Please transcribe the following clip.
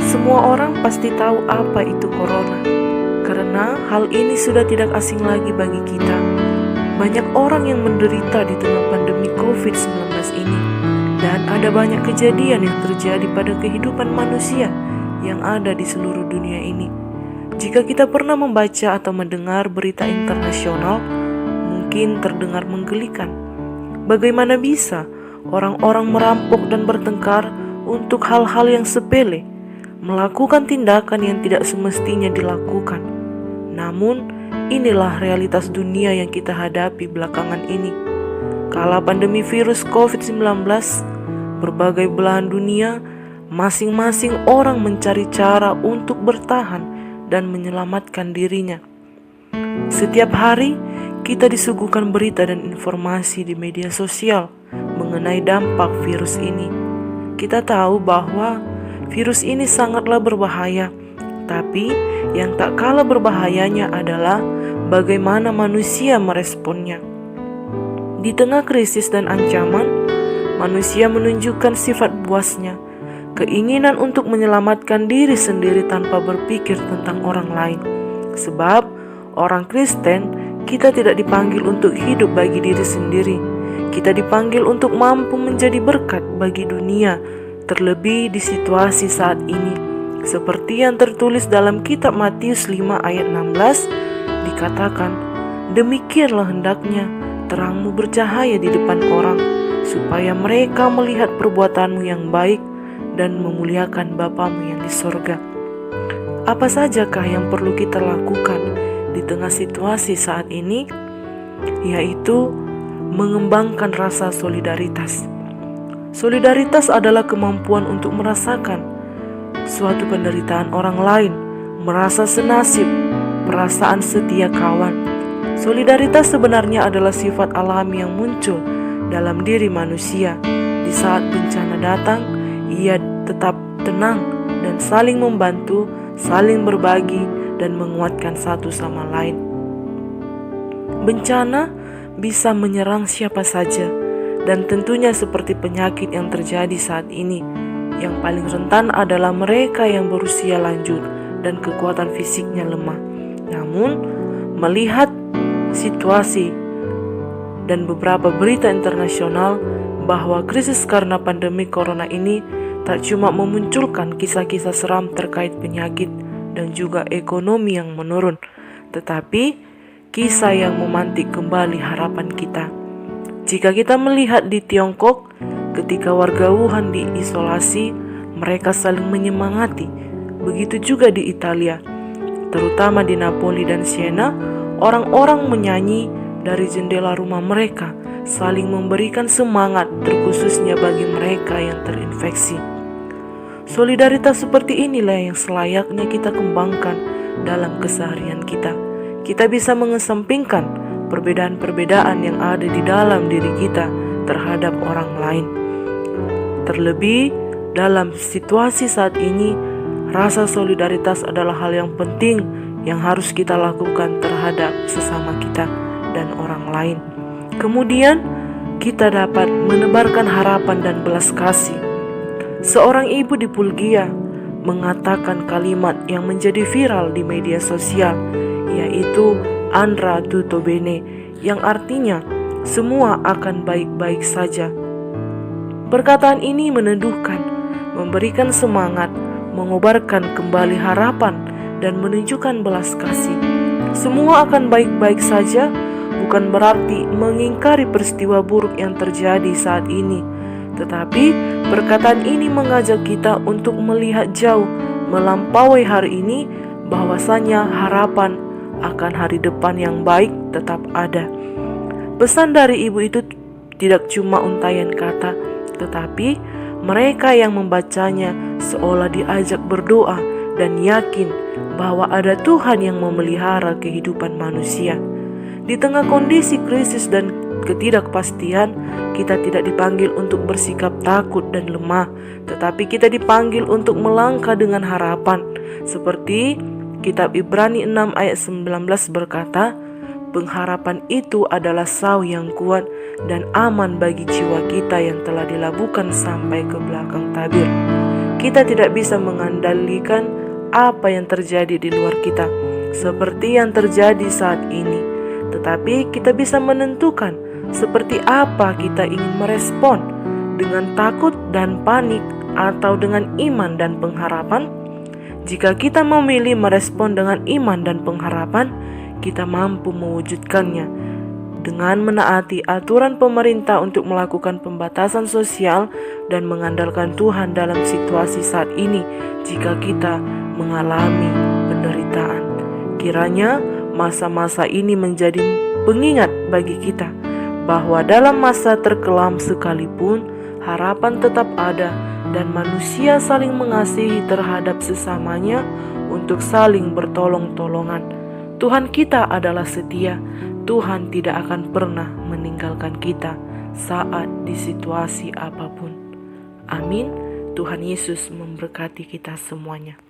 Semua orang pasti tahu apa itu corona, karena hal ini sudah tidak asing lagi bagi kita. Banyak orang yang menderita di tengah pandemi COVID-19 ini, dan ada banyak kejadian yang terjadi pada kehidupan manusia yang ada di seluruh dunia ini. Jika kita pernah membaca atau mendengar berita internasional, mungkin terdengar menggelikan. Bagaimana bisa orang-orang merampok dan bertengkar untuk hal-hal yang sepele, melakukan tindakan yang tidak semestinya dilakukan? Namun, inilah realitas dunia yang kita hadapi belakangan ini. Kala pandemi virus COVID-19, berbagai belahan dunia, masing-masing orang mencari cara untuk bertahan dan menyelamatkan dirinya. Setiap hari, kita disuguhkan berita dan informasi di media sosial mengenai dampak virus ini. Kita tahu bahwa virus ini sangatlah berbahaya, tapi yang tak kalah berbahayanya adalah bagaimana manusia meresponnya. Di tengah krisis dan ancaman, manusia menunjukkan sifat buasnya, keinginan untuk menyelamatkan diri sendiri tanpa berpikir tentang orang lain. Sebab orang Kristen, kita tidak dipanggil untuk hidup bagi diri sendiri. Kita dipanggil untuk mampu menjadi berkat bagi dunia, terlebih di situasi saat ini. Seperti yang tertulis dalam kitab Matius 5 ayat 16, dikatakan, "Demikianlah hendaknya terangmu bercahaya di depan orang, supaya mereka melihat perbuatanmu yang baik dan memuliakan Bapamu yang di sorga." Apa sajakah yang perlu kita lakukan di tengah situasi saat ini? Yaitu mengembangkan rasa solidaritas. Solidaritas adalah kemampuan untuk merasakan suatu penderitaan orang lain, merasa senasib, perasaan setia kawan. Solidaritas sebenarnya adalah sifat alami yang muncul dalam diri manusia. Di saat bencana datang, ia tetap tenang dan saling membantu, saling berbagi, dan menguatkan satu sama lain. Bencana bisa menyerang siapa saja, dan tentunya seperti penyakit yang terjadi saat ini. Yang paling rentan adalah mereka yang berusia lanjut dan kekuatan fisiknya lemah. Namun, melihat situasi dan beberapa berita internasional bahwa krisis karena pandemi corona ini tak cuma memunculkan kisah-kisah seram terkait penyakit dan juga ekonomi yang menurun, tetapi kisah yang memantik kembali harapan kita. Jika kita melihat di Tiongkok, ketika warga Wuhan diisolasi, mereka saling menyemangati. Begitu juga di Italia, terutama di Napoli dan Siena, orang-orang menyanyi dari jendela rumah mereka, saling memberikan semangat, terkhususnya bagi mereka yang terinfeksi. Solidaritas seperti inilah yang selayaknya kita kembangkan dalam keseharian kita. Kita bisa mengesampingkan perbedaan-perbedaan yang ada di dalam diri kita terhadap orang lain. Terlebih dalam situasi saat ini, rasa solidaritas adalah hal yang penting yang harus kita lakukan terhadap sesama kita dan orang lain. Kemudian kita dapat menebarkan harapan dan belas kasih. Seorang ibu di Pulgia mengatakan kalimat yang menjadi viral di media sosial, yaitu "Andra tutto bene", yang artinya semua akan baik-baik saja. Perkataan ini meneduhkan, memberikan semangat, mengobarkan kembali harapan, dan menunjukkan belas kasih. Semua akan baik-baik saja bukan berarti mengingkari peristiwa buruk yang terjadi saat ini, tetapi perkataan ini mengajak kita untuk melihat jauh, melampaui hari ini, bahwasanya harapan akan hari depan yang baik tetap ada. Pesan dari ibu itu tidak cuma untaian kata, tetapi mereka yang membacanya seolah diajak berdoa dan yakin bahwa ada Tuhan yang memelihara kehidupan manusia. Di tengah kondisi krisis dan ketidakpastian, kita tidak dipanggil untuk bersikap takut dan lemah, tetapi kita dipanggil untuk melangkah dengan harapan. Seperti kitab Ibrani 6 ayat 19 berkata, "Pengharapan itu adalah sau yang kuat dan aman bagi jiwa kita yang telah dilabuhkan sampai ke belakang tabir." Kita tidak bisa mengendalikan apa yang terjadi di luar kita, seperti yang terjadi saat ini. Tetapi kita bisa menentukan seperti apa kita ingin merespon, dengan takut dan panik atau dengan iman dan pengharapan. Jika kita memilih merespon dengan iman dan pengharapan, kita mampu mewujudkannya dengan menaati aturan pemerintah untuk melakukan pembatasan sosial dan mengandalkan Tuhan dalam situasi saat ini jika kita mengalami penderitaan. Kiranya masa-masa ini menjadi pengingat bagi kita bahwa dalam masa terkelam sekalipun harapan tetap ada dan manusia saling mengasihi terhadap sesamanya untuk saling bertolong-tolongan. Tuhan kita adalah setia. Tuhan tidak akan pernah meninggalkan kita saat di situasi apapun. Amin. Tuhan Yesus memberkati kita semuanya.